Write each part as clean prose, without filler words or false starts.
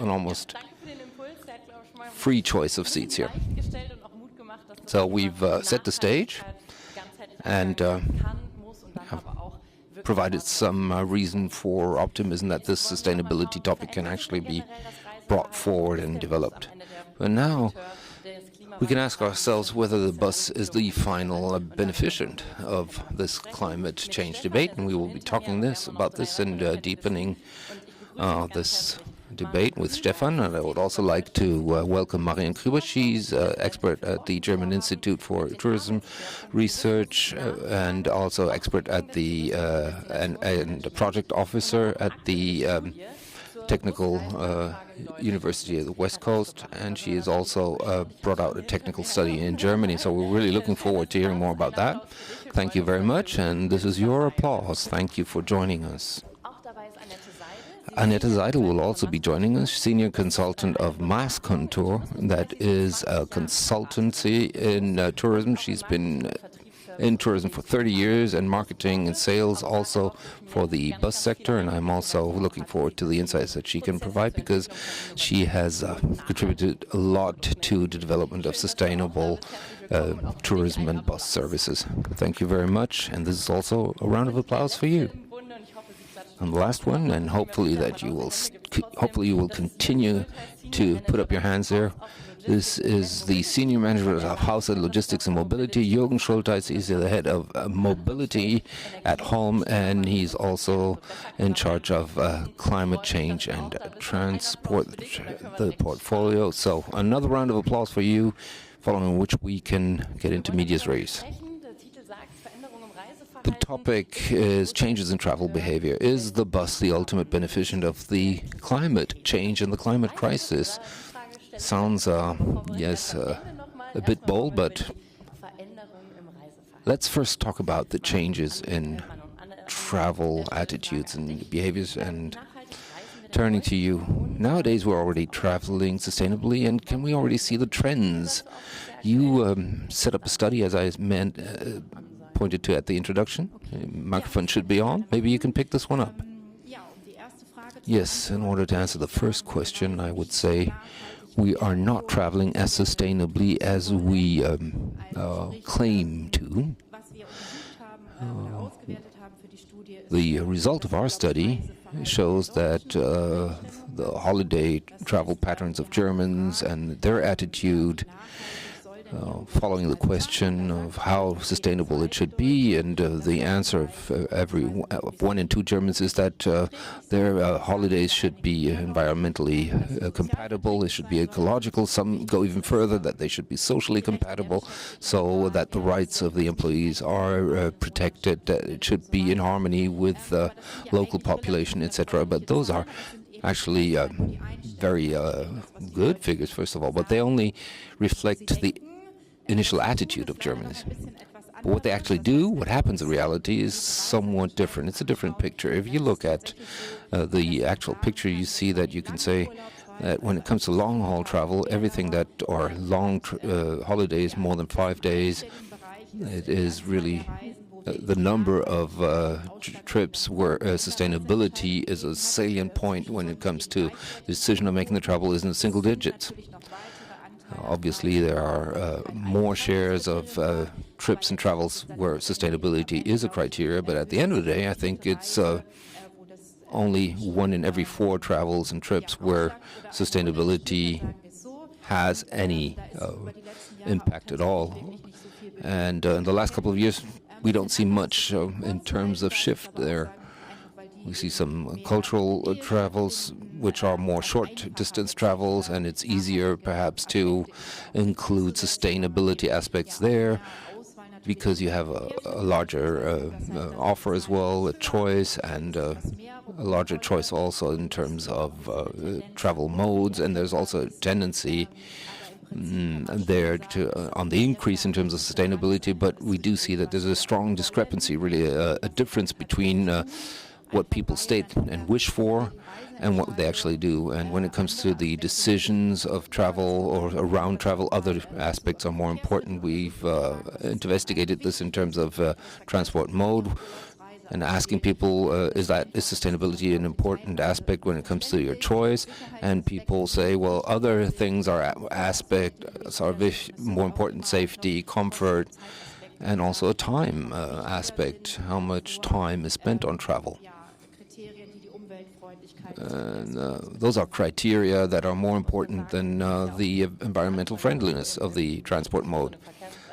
an almost free choice of seats here. So we've set the stage and have provided some reason for optimism that this sustainability topic can actually be brought forward and developed. But now we can ask ourselves whether the bus is the final beneficent of this climate change debate, and we will be talking about this and deepening this debate with Stefan. And I would also like to welcome Marion Krüber. She's expert at the German Institute for Tourism Research and also expert at the and a project officer at the Technical University of the West Coast, and she has also brought out a technical study in Germany. So we're really looking forward to hearing more about that. Thank you very much, and this is your applause. Thank you for joining us. Annette Seidel will also be joining us, senior consultant of Mass Contour. That is a consultancy in tourism. She's been in tourism for 30 years and marketing and sales also for the bus sector, and I'm also looking forward to the insights that she can provide because she has contributed a lot to the development of sustainable tourism and bus services. Thank you very much, and this is also a round of applause for you. And the last one, and hopefully you will continue to put up your hands there. This is the Senior Manager of House and Logistics and Mobility, Jürgen Schulteis. He's the head of mobility at home, and he's also in charge of climate change and transport, the portfolio. So another round of applause for you, following which we can get into medias res. The topic is changes in travel behavior. Is the bus the ultimate beneficent of the climate change and the climate crisis? Sounds, yes, a bit bold, but let's first talk about the changes in travel attitudes and behaviors. And turning to you, nowadays we're already traveling sustainably, and can we already see the trends? You set up a study, as I pointed to at the introduction. Microphone should be on. Maybe you can pick this one up. Yes, in order to answer the first question, I would say we are not traveling as sustainably as we claim to. The result of our study shows that the holiday travel patterns of Germans and their attitude following the question of how sustainable it should be, and the answer of 1 in 2 Germans is that their holidays should be environmentally compatible, they should be ecological. Some go even further, that they should be socially compatible, so that the rights of the employees are protected, that it should be in harmony with the local population, etc. But those are actually very good figures, first of all, but they only reflect the initial attitude of Germans. But what they actually do, what happens in reality, is somewhat different. It's a different picture. If you look at the actual picture, you see that you can say that when it comes to long-haul travel, everything that are long holidays, more than 5 days, it is really the number of trips where sustainability is a salient point when it comes to the decision of making the travel is in the single digits. Obviously, there are more shares of trips and travels where sustainability is a criteria, but at the end of the day, I think it's only 1 in every 4 travels and trips where sustainability has any impact at all. And in the last couple of years, we don't see much in terms of shift there. We see some cultural travels, which are more short-distance travels, and it's easier perhaps to include sustainability aspects there because you have a larger offer as well, a choice, and a larger choice also in terms of travel modes. And there's also a tendency there on the increase in terms of sustainability, but we do see that there's a strong discrepancy, really a difference between what people state and wish for and what they actually do. And when it comes to the decisions of travel or around travel, other aspects are more important. We've investigated this in terms of transport mode. and asking people, is sustainability an important aspect when it comes to your choice? And people say, well, other things are aspects are more important: safety, comfort, and also a time aspect. How much time is spent on travel? And those are criteria that are more important than the environmental friendliness of the transport mode.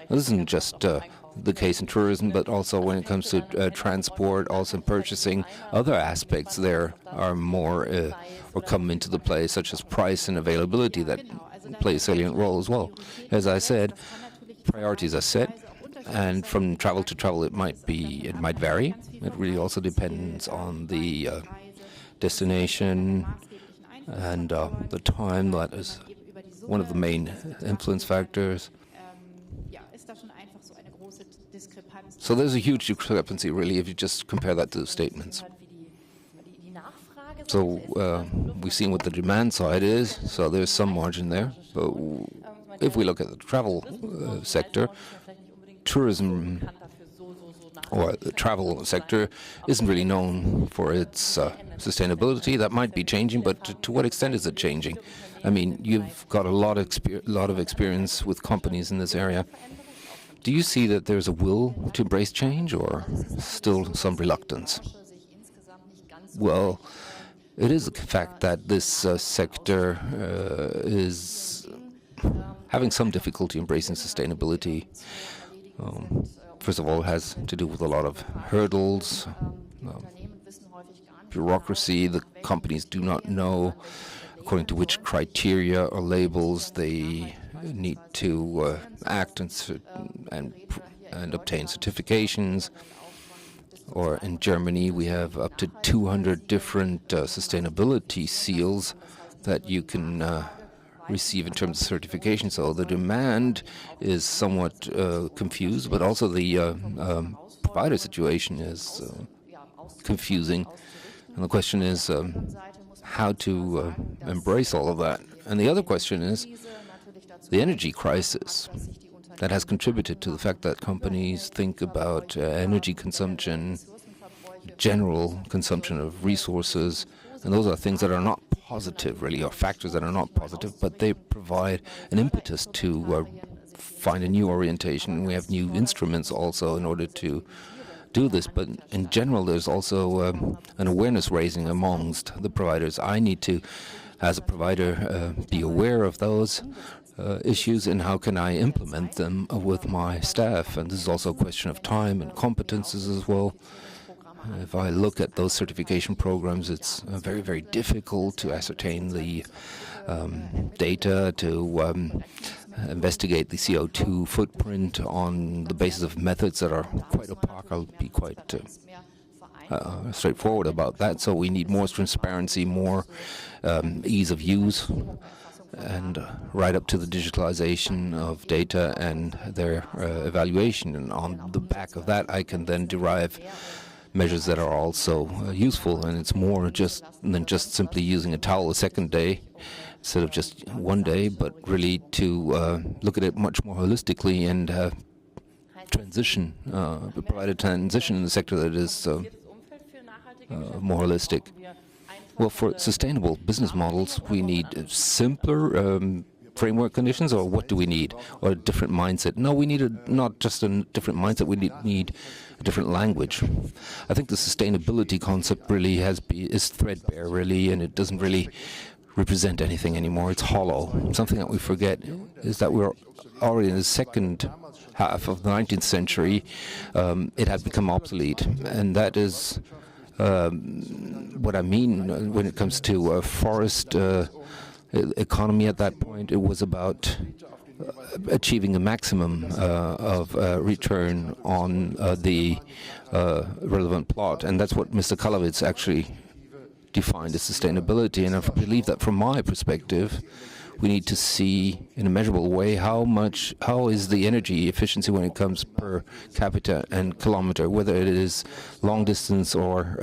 This isn't just the case in tourism, but also when it comes to transport, also in purchasing. Other aspects there are more or come into the play, such as price and availability, that play a salient role as well. As I said, priorities are set, and from travel to travel it might vary. It really also depends on the destination and the time. That is one of the main influence factors. So there's a huge discrepancy, really, if you just compare that to the statements. So we've seen what the demand side is, so there's some margin there. But if we look at the travel sector, tourism or the travel sector isn't really known for its sustainability. That might be changing, but to what extent is it changing? I mean, you've got a lot of experience with companies in this area. Do you see that there's a will to embrace change, or still some reluctance? Well, it is a fact that this sector is having some difficulty embracing sustainability. First of all, it has to do with a lot of hurdles, bureaucracy. The companies do not know according to which criteria or labels they need to act and obtain certifications. Or in Germany, we have up to 200 different sustainability seals that you can receive in terms of certification. So the demand is somewhat confused, but also the provider situation is confusing. And the question is how to embrace all of that. And the other question is the energy crisis that has contributed to the fact that companies think about energy consumption, general consumption of resources, and those are things that are not positive, really, or factors that are not positive, but they provide an impetus to find a new orientation. We have new instruments also in order to do this, but in general there's also an awareness raising amongst the providers. I need to, as a provider, be aware of those issues, and how can I implement them with my staff. And this is also a question of time and competences as well. If I look at those certification programs, it's very, very difficult to ascertain the data, to investigate the CO2 footprint on the basis of methods that are quite opaque. I'll be quite straightforward about that. So we need more transparency, more ease of use, and right up to the digitalization of data and their evaluation. And on the back of that, I can then derive measures that are also useful. And it's more than just simply using a towel a second day instead of just one day, but really to look at it much more holistically and provide a transition in the sector that is more holistic. Well, for sustainable business models, we need simpler framework conditions, or what do we need? Or a different mindset? No, we need not just a different mindset, we need a different language. I think the sustainability concept really is threadbare, really, and it doesn't really represent anything anymore. It's hollow. Something that we forget is that we're already in the second half of the 19th century. It had become obsolete, and that is what I mean when it comes to a forest economy. At that point, it was about achieving a maximum of return on the relevant plot, and that's what Mr. Kalowitz actually defined as sustainability. And I believe that from my perspective, we need to see in a measurable way how is the energy efficiency when it comes per capita and kilometer, whether it is long distance or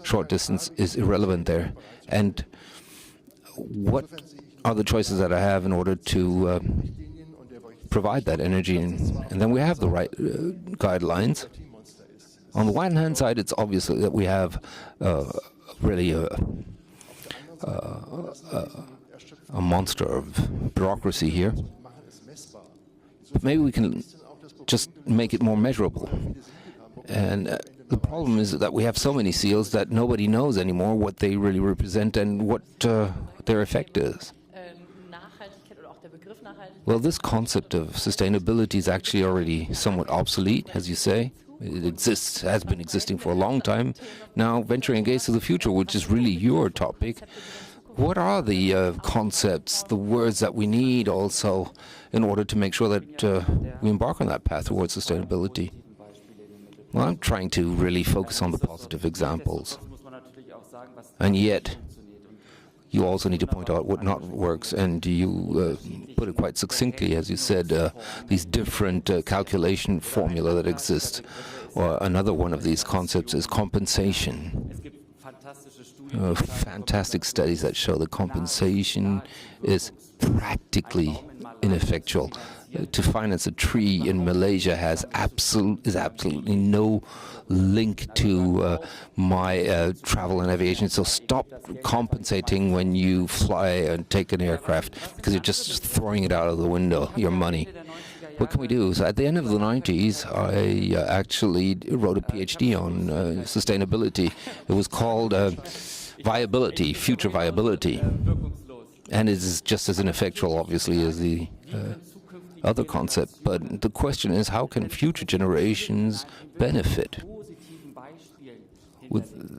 short distance is irrelevant there. And what are the choices that I have in order to provide that energy? And then we have the right guidelines. On the one hand side, it's obvious that we have really a monster of bureaucracy here. But maybe we can just make it more measurable. And the problem is that we have so many seals that nobody knows anymore what they really represent and what their effect is. Well, this concept of sustainability is actually already somewhat obsolete, as you say. It exists, has been existing for a long time. Now, venturing against the future, which is really your topic, what are the concepts, the words that we need also in order to make sure that we embark on that path towards sustainability? Well, I'm trying to really focus on the positive examples. And yet, you also need to point out what not works, and you put it quite succinctly, as you said, these different calculation formula that exist. Or another one of these concepts is compensation. Fantastic studies that show that compensation is practically ineffectual. To finance a tree in Malaysia is absolutely no link to my travel and aviation. So stop compensating when you fly and take an aircraft, because you're just throwing it out of the window, your money. What can we do? So at the end of the 90s, I actually wrote a PhD on sustainability. It was called viability, future viability. And it is just as ineffectual, obviously, as the other concept. But the question is, how can future generations benefit?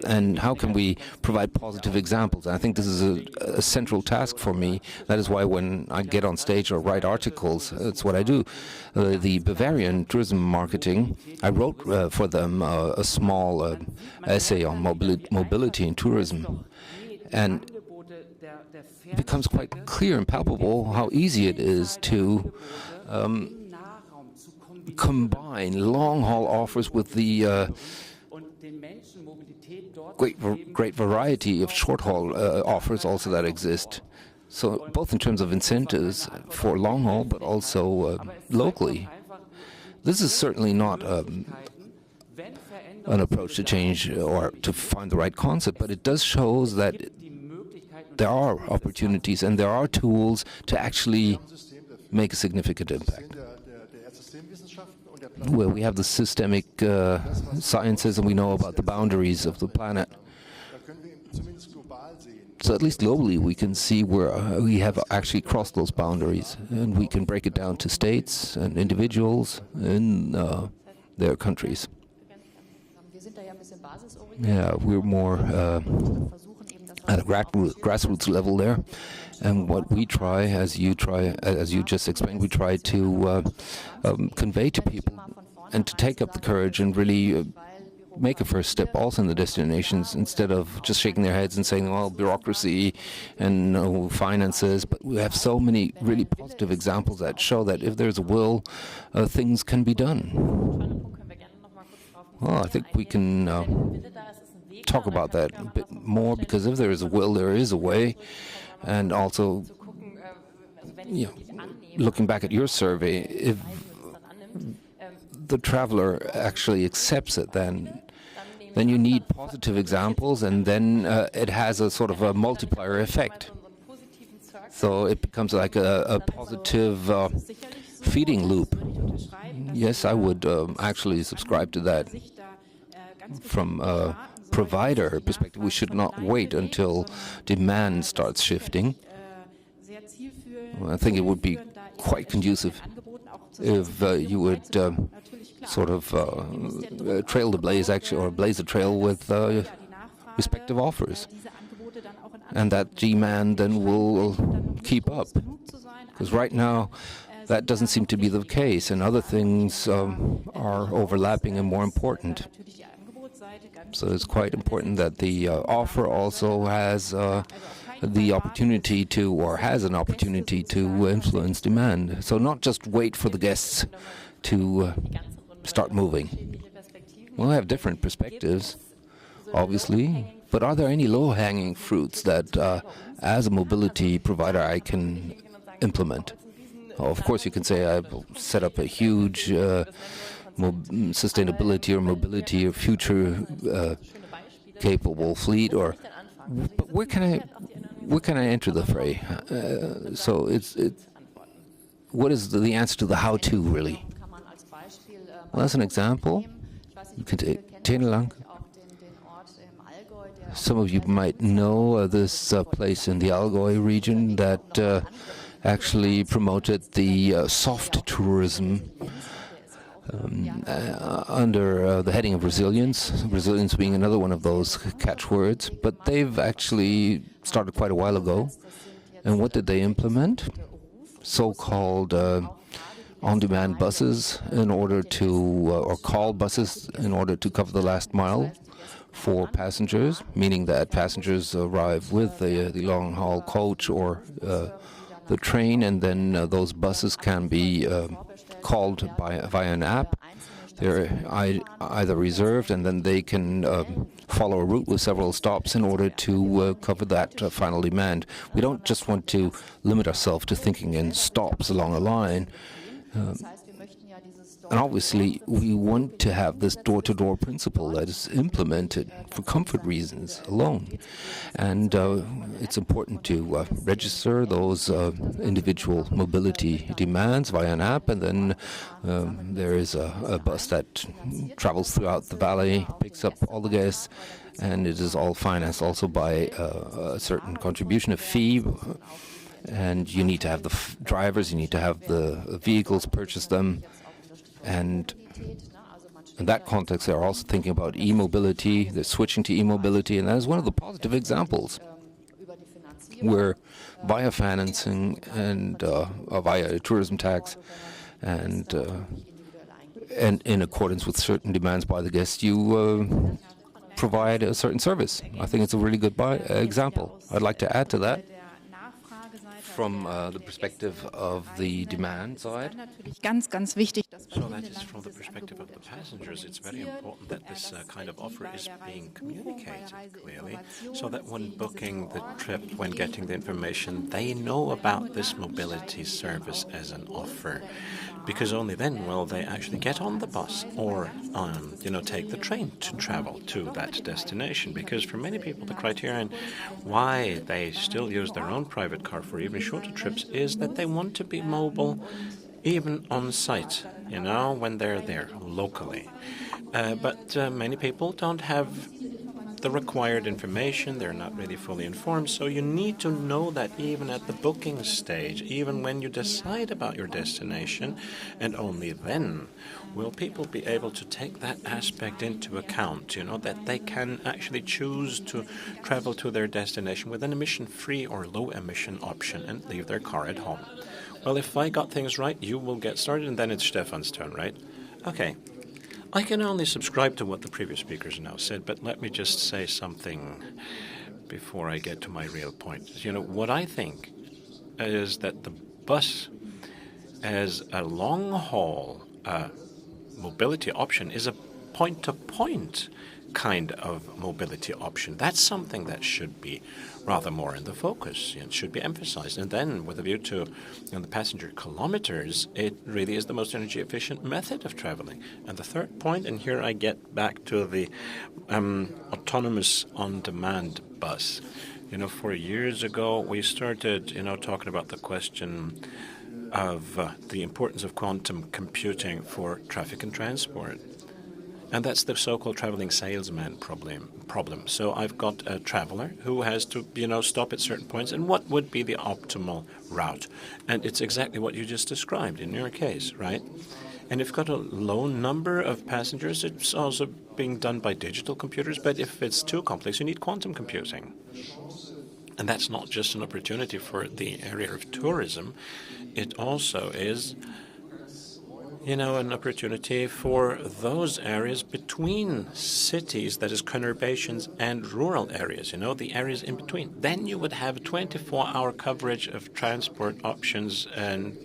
And how can we provide positive examples? And I think this is a central task for me. That is why when I get on stage or write articles, that's what I do. The Bavarian tourism marketing, I wrote for them a small essay on mobility and tourism. And it becomes quite clear and palpable how easy it is to combine long-haul offers with the great variety of short-haul offers also that exist. So both in terms of incentives for long-haul, but also locally. This is certainly not an approach to change or to find the right concept, but it does show that there are opportunities and there are tools to actually make a significant impact. Well, we have the systemic sciences, and we know about the boundaries of the planet. So at least globally, we can see where we have actually crossed those boundaries, and we can break it down to states and individuals in their countries. Yeah, we're more at a grassroots level there, and what we try, as you just explained, we try to convey to people and to take up the courage and really make a first step also in the destinations, instead of just shaking their heads and saying, well, bureaucracy and no finances. But we have so many really positive examples that show that if there's a will, things can be done. Well, I think we can talk about that a bit more, because if there is a will, there is a way. And also, looking back at your survey, if the traveler actually accepts it, then you need positive examples, and then it has a sort of a multiplier effect. So it becomes like a positive feeding loop. Yes, I would actually subscribe to that. From a provider perspective, we should not wait until demand starts shifting. I think it would be quite conducive if you would sort of trail the blaze, actually, or blaze a trail with respective offers. And that demand then will keep up. Because right now, that doesn't seem to be the case, and other things are overlapping and more important. So it's quite important that the offer also has the opportunity to, or has an opportunity to influence demand. So not just wait for the guests to start moving. We'll have different perspectives, obviously, but are there any low-hanging fruits that, as a mobility provider, I can implement? Of course, you can say I've set up a huge sustainability or mobility or future capable fleet, or but where can I enter the fray? So what is the answer to the how-to really? Well, as an example, you can take Tenelang. Some of you might know this place in the Allgäu region that actually promoted the soft tourism under the heading of resilience. Resilience being another one of those catchwords, but they've actually started quite a while ago. And what did they implement? So-called on-demand buses in order to, or call buses in order to cover the last mile for passengers, meaning that passengers arrive with the long-haul coach or the train, and then those buses can be called via an app. They're either reserved, and then they can follow a route with several stops in order to cover that final demand. We don't just want to limit ourselves to thinking in stops along a line. And obviously, we want to have this door-to-door principle that is implemented for comfort reasons alone. And it's important to register those individual mobility demands via an app, and then there is a bus that travels throughout the valley, picks up all the guests, and it is all financed also by a certain contribution, a fee. And you need to have the drivers, you need to have the vehicles, purchase them. And in that context, they're also thinking about e-mobility. They're switching to e-mobility, and that is one of the positive examples where via financing and via a tourism tax and in accordance with certain demands by the guests, you provide a certain service. I think it's a really good example. I'd like to add to that. From the perspective of the demand side. So that is from the perspective of the passengers. It's very important that this kind of offer is being communicated clearly, so that when booking the trip, when getting the information, they know about this mobility service as an offer. Because only then will they actually get on the bus or, take the train to travel to that destination. Because for many people, the criterion why they still use their own private car for even shorter trips is that they want to be mobile even on site, when they're there locally. But many people don't have the required information. They're not really fully informed. So you need to know that even at the booking stage, even when you decide about your destination, and only then will people be able to take that aspect into account, that they can actually choose to travel to their destination with an emission-free or low-emission option and leave their car at home. Well, if I got things right, you will get started, and then it's Stefan's turn, right? Okay. I can only subscribe to what the previous speakers now said, but let me just say something before I get to my real point. What I think is that the bus as a long-haul mobility option is a point-to-point kind of mobility option. That's something that should be rather more in the focus and should be emphasized. And then with a view to the passenger kilometers, it really is the most energy efficient method of traveling. And the third point, and here I get back to the autonomous on-demand bus. 4 years ago, we started, talking about the question of the importance of quantum computing for traffic and transport. And that's the so-called traveling salesman problem. So I've got a traveler who has to, stop at certain points, and what would be the optimal route? And it's exactly what you just described in your case, right? And if you've got a low number of passengers, it's also being done by digital computers. But if it's too complex, you need quantum computing. And that's not just an opportunity for the area of tourism. It also is an opportunity for those areas between cities, that is conurbations and rural areas, the areas in between. Then you would have 24-hour coverage of transport options and,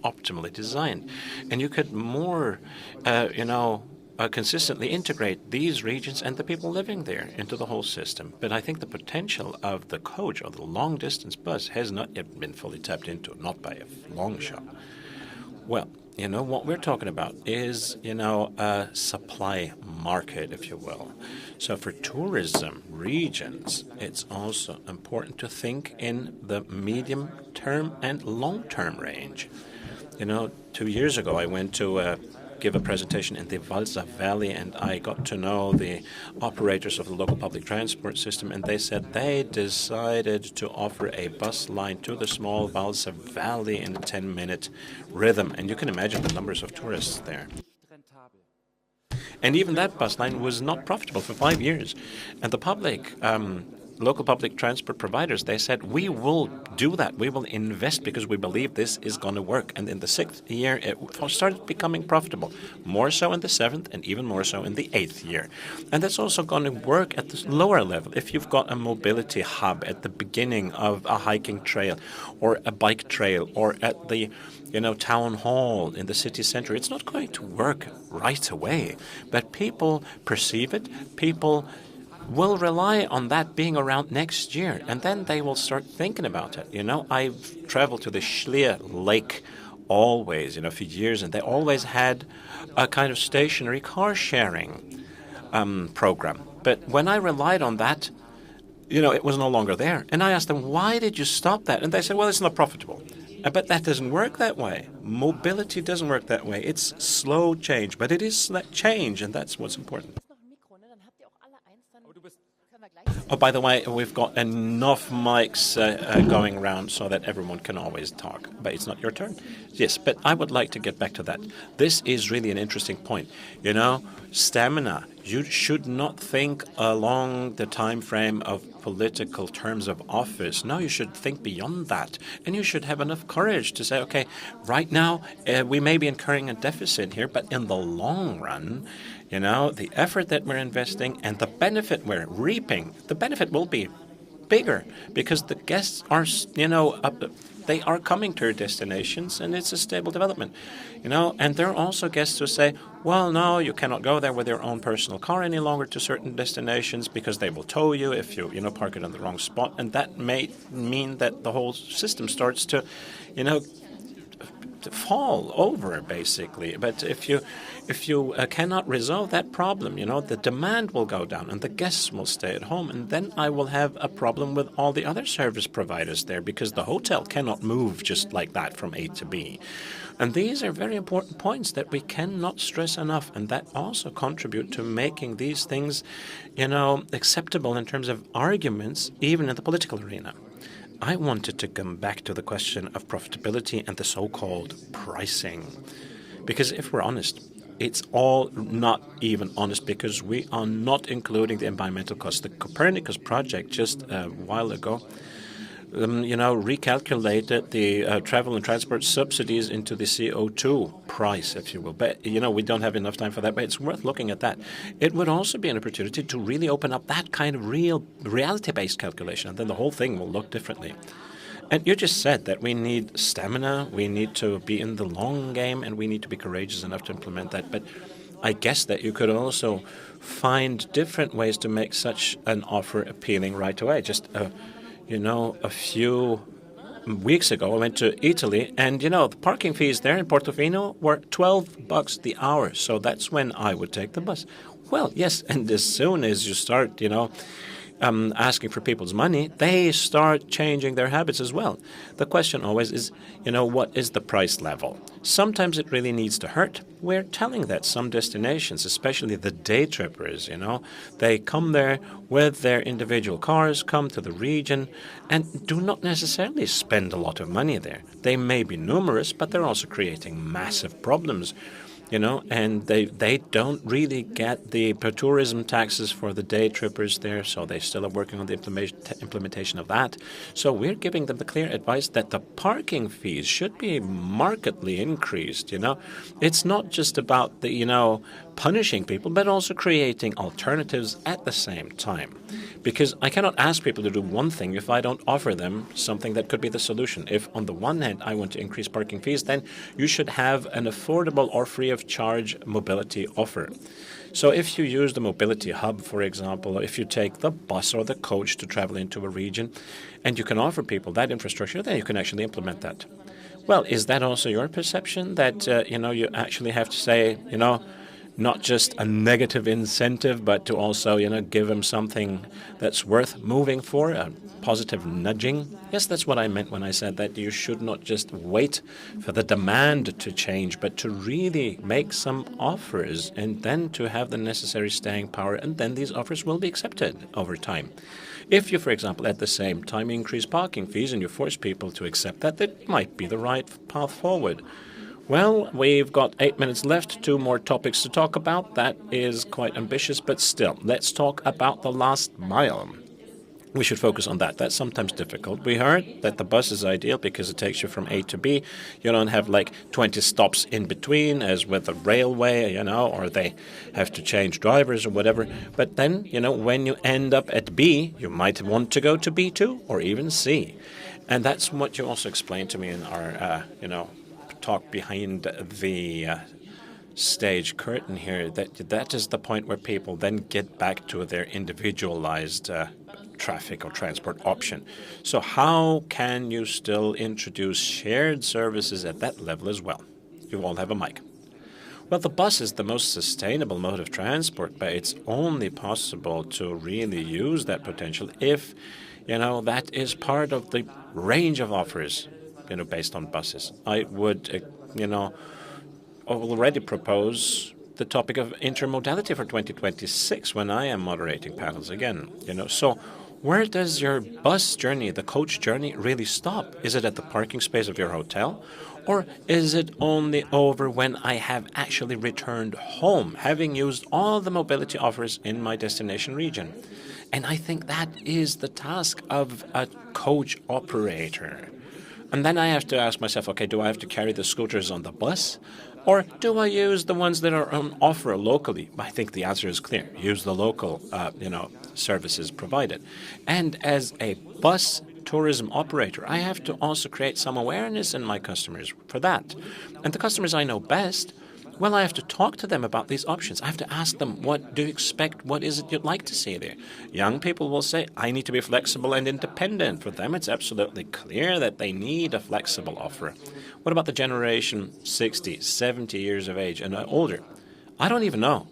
optimally designed. And you could more, consistently integrate these regions and the people living there into the whole system. But I think the potential of the coach or the long-distance bus has not yet been fully tapped into, not by a long shot. Well, what we're talking about is, a supply market, if you will. So for tourism regions, it's also important to think in the medium term and long term range. 2 years ago, I went to give a presentation in the Valsa Valley, and I got to know the operators of the local public transport system, and they said they decided to offer a bus line to the small Valsa Valley in a 10-minute rhythm. And you can imagine the numbers of tourists there. And even that bus line was not profitable for 5 years. And the local public transport providers, they said, we will do that. We will invest because we believe this is going to work. And in the 6th year, it started becoming profitable, more so in the 7th and even more so in the 8th year. And that's also going to work at the lower level. If you've got a mobility hub at the beginning of a hiking trail or a bike trail or at the town hall in the city center, it's not going to work right away. But people perceive it. People will rely on that being around next year, and then they will start thinking about it. I've traveled to the Schlier Lake always, for years, and they always had a kind of stationary car sharing program. But when I relied on that, it was no longer there. And I asked them, why did you stop that? And they said, well, it's not profitable. But that doesn't work that way. Mobility doesn't work that way. It's slow change, but it is change, and that's what's important. Oh, by the way, we've got enough mics going around so that everyone can always talk. But it's not your turn. Yes, but I would like to get back to that. This is really an interesting point. Stamina. You should not think along the time frame of political terms of office. No, you should think beyond that. And you should have enough courage to say, okay, right now we may be incurring a deficit here, but in the long run, the effort that we're investing and the benefit we're reaping, the benefit will be bigger because the guests are, they are coming to your destinations and it's a stable development, and there are also guests who say, well, no, you cannot go there with your own personal car any longer to certain destinations because they will tow you if you, park it in the wrong spot. And that may mean that the whole system starts to, to fall over, basically. But if you cannot resolve that problem, the demand will go down and the guests will stay at home, and then I will have a problem with all the other service providers there because the hotel cannot move just like that from A to B. And these are very important points that we cannot stress enough, and that also contribute to making these things, acceptable in terms of arguments, even in the political arena. I wanted to come back to the question of profitability and the so-called pricing. Because if we're honest, it's all not even honest because we are not including the environmental costs. The Copernicus project just a while ago, recalculated the travel and transport subsidies into the CO2 price, if you will. But, we don't have enough time for that, but it's worth looking at that. It would also be an opportunity to really open up that kind of reality-based calculation, and then the whole thing will look differently. And you just said that we need stamina, we need to be in the long game, and we need to be courageous enough to implement that. But I guess that you could also find different ways to make such an offer appealing right away. Just a few weeks ago, I went to Italy, and, the parking fees there in Portofino were $12 the hour. So that's when I would take the bus. Well, yes, and as soon as you start, asking for people's money, they start changing their habits as well. The question always is, what is the price level? Sometimes it really needs to hurt. We're telling that some destinations, especially the day trippers, they come there with their individual cars, come to the region, and do not necessarily spend a lot of money there. They may be numerous, but they're also creating massive problems. And they don't really get the tourism taxes for the day trippers there, so they still are working on the implementation of that. So we're giving them the clear advice that the parking fees should be markedly increased, It's not just about the, punishing people, but also creating alternatives at the same time. Because I cannot ask people to do one thing if I don't offer them something that could be the solution. If on the one hand I want to increase parking fees, then you should have an affordable or free of charge mobility offer. So if you use the mobility hub, for example, if you take the bus or the coach to travel into a region, and you can offer people that infrastructure, then you can actually implement that. Well, is that also your perception that, you actually have to say, not just a negative incentive, but to also, give them something that's worth moving for, a positive nudging? Yes, that's what I meant when I said that you should not just wait for the demand to change, but to really make some offers and then to have the necessary staying power, and then these offers will be accepted over time. If you, for example, at the same time increase parking fees and you force people to accept that, that might be the right path forward. Well, we've got 8 minutes left, 2 more topics to talk about. That is quite ambitious, but still, let's talk about the last mile. We should focus on that. That's sometimes difficult. We heard that the bus is ideal because it takes you from A to B. You don't have like 20 stops in between as with the railway, or they have to change drivers or whatever. But then, when you end up at B, you might want to go to B2 or even C. And that's what you also explained to me in our, talk behind the stage curtain here, that is the point where people then get back to their individualized traffic or transport option. So how can you still introduce shared services at that level as well? You all have a mic. Well, the bus is the most sustainable mode of transport, but it's only possible to really use that potential if, that is part of the range of offers, based on buses. I would, already propose the topic of intermodality for 2026 when I am moderating panels again. So where does your bus journey, the coach journey, really stop? Is it at the parking space of your hotel? Or is it only over when I have actually returned home, having used all the mobility offers in my destination region? And I think that is the task of a coach operator. And then I have to ask myself, okay, do I have to carry the scooters on the bus? Or do I use the ones that are on offer locally? I think the answer is clear. Use the local, services provided. And as a bus tourism operator, I have to also create some awareness in my customers for that. And the customers I know best, well, I have to talk to them about these options. I have to ask them, what do you expect? What is it you'd like to see there? Young people will say, I need to be flexible and independent. For them, it's absolutely clear that they need a flexible offer. What about the generation 60, 70 years of age and older? I don't even know.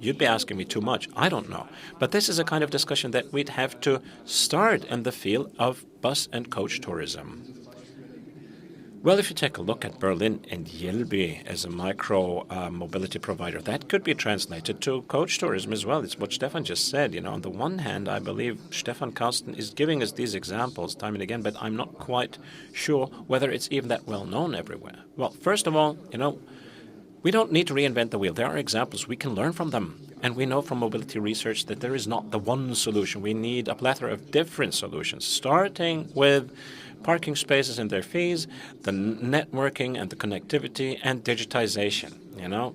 You'd be asking me too much. I don't know. But this is a kind of discussion that we'd have to start in the field of bus and coach tourism. Well, if you take a look at Berlin and Yelby as a micro mobility provider, that could be translated to coach tourism as well. It's what Stefan just said. On the one hand, I believe Stefan Karsten is giving us these examples time and again, but I'm not quite sure whether it's even that well known everywhere. Well, first of all, we don't need to reinvent the wheel. There are examples. We can learn from them. And we know from mobility research that there is not the one solution. We need a plethora of different solutions, starting with parking spaces and their fees, the networking and the connectivity, and digitization,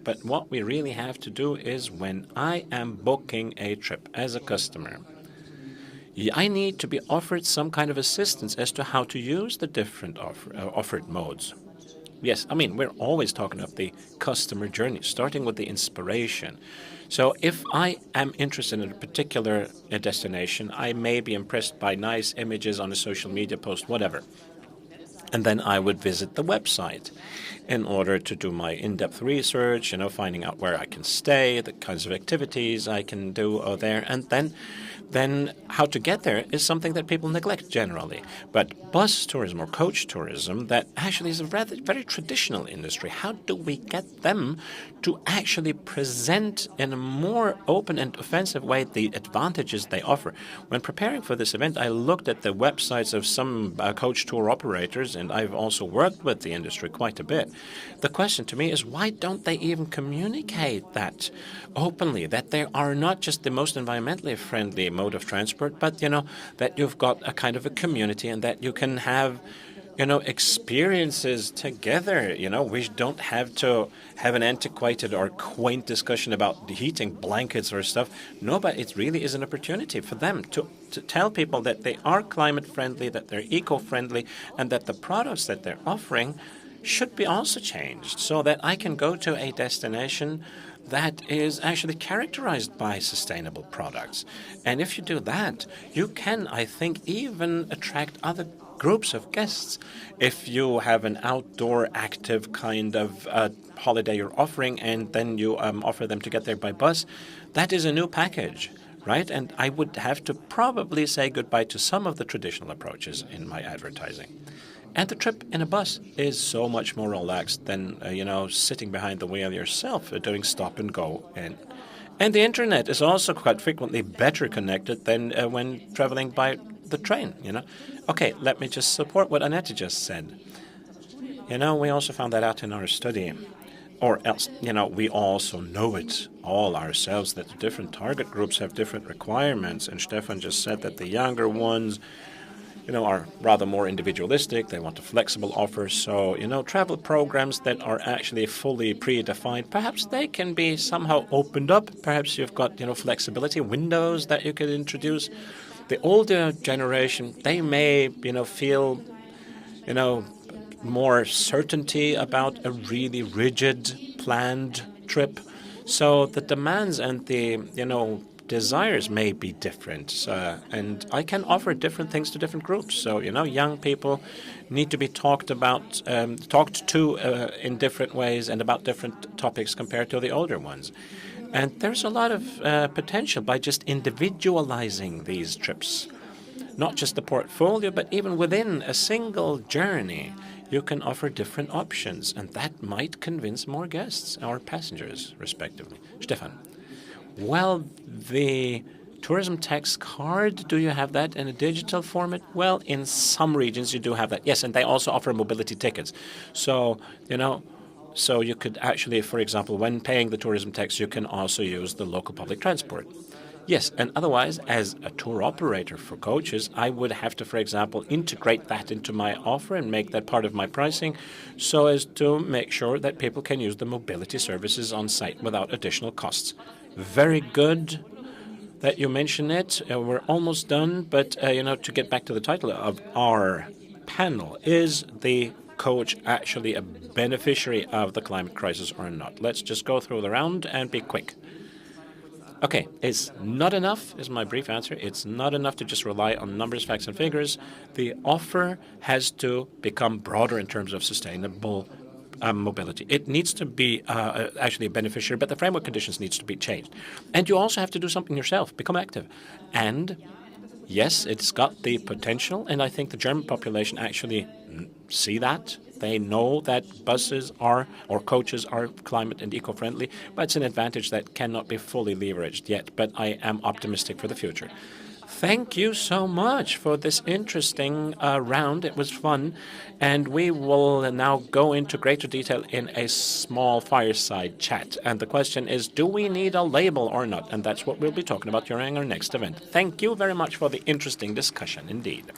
But what we really have to do is when I am booking a trip as a customer, I need to be offered some kind of assistance as to how to use the different offered modes. Yes, we're always talking of the customer journey, starting with the inspiration. So if I am interested in a particular destination, I may be impressed by nice images on a social media post, whatever. And then I would visit the website in order to do my in-depth research, finding out where I can stay, the kinds of activities I can do there. And then how to get there is something that people neglect generally. But bus tourism or coach tourism, that actually is a very traditional industry. How do we get them to actually present in a more open and offensive way the advantages they offer? When preparing for this event, I looked at the websites of some coach tour operators, and I've also worked with the industry quite a bit. The question to me is, why don't they even communicate that openly, that they are not just the most environmentally friendly mode of transport, but, that you've got a kind of a community and that you can have, experiences together. We don't have to have an antiquated or quaint discussion about the heating blankets or stuff. No, but it really is an opportunity for them to tell people that they are climate friendly, that they're eco-friendly, and that the products that they're offering should be also changed so that I can go to a destination that is actually characterized by sustainable products. And if you do that, you can, I think, even attract other groups of guests. If you have an outdoor active kind of holiday you're offering and then you offer them to get there by bus, that is a new package, right? And I would have to probably say goodbye to some of the traditional approaches in my advertising. And the trip in a bus is so much more relaxed than, sitting behind the wheel yourself, doing stop and go. And the internet is also quite frequently better connected than when traveling by the train, Okay, let me just support what Annette just said. We also found that out in our study. Or else, we also know it all ourselves, that the different target groups have different requirements. And Stefan just said that the younger ones, are rather more individualistic. They want a flexible offer. So, travel programs that are actually fully predefined, perhaps they can be somehow opened up. Perhaps you've got, flexibility windows that you could introduce. The older generation, they may, feel, more certainty about a really rigid, planned trip. So the demands and the, desires may be different. And I can offer different things to different groups. So, young people need to be talked to in different ways and about different topics compared to the older ones. And there's a lot of potential by just individualizing these trips. Not just the portfolio, but even within a single journey, you can offer different options, and that might convince more guests or passengers, respectively. Stefan. Well, the tourism tax card, do you have that in a digital format? Well, in some regions you do have that. Yes, and they also offer mobility tickets. So, so you could actually, for example, when paying the tourism tax, you can also use the local public transport. Yes, and otherwise, as a tour operator for coaches, I would have to, for example, integrate that into my offer and make that part of my pricing so as to make sure that people can use the mobility services on site without additional costs. Very good that you mention it. We're almost done, but, to get back to the title of our panel, is the coach actually a beneficiary of the climate crisis or not? Let's just go through the round and be quick. Okay, it's not enough, is my brief answer. It's not enough to just rely on numbers, facts, and figures. The offer has to become broader in terms of sustainable mobility. It needs to be actually a beneficiary, but the framework conditions needs to be changed. And you also have to do something yourself, become active. And yes, it's got the potential, and I think the German population actually see that. They know that buses or coaches are climate and eco-friendly, but it's an advantage that cannot be fully leveraged yet. But I am optimistic for the future. Thank you so much for this interesting round. It was fun. And we will now go into greater detail in a small fireside chat. And the question is, do we need a label or not? And that's what we'll be talking about during our next event. Thank you very much for the interesting discussion indeed.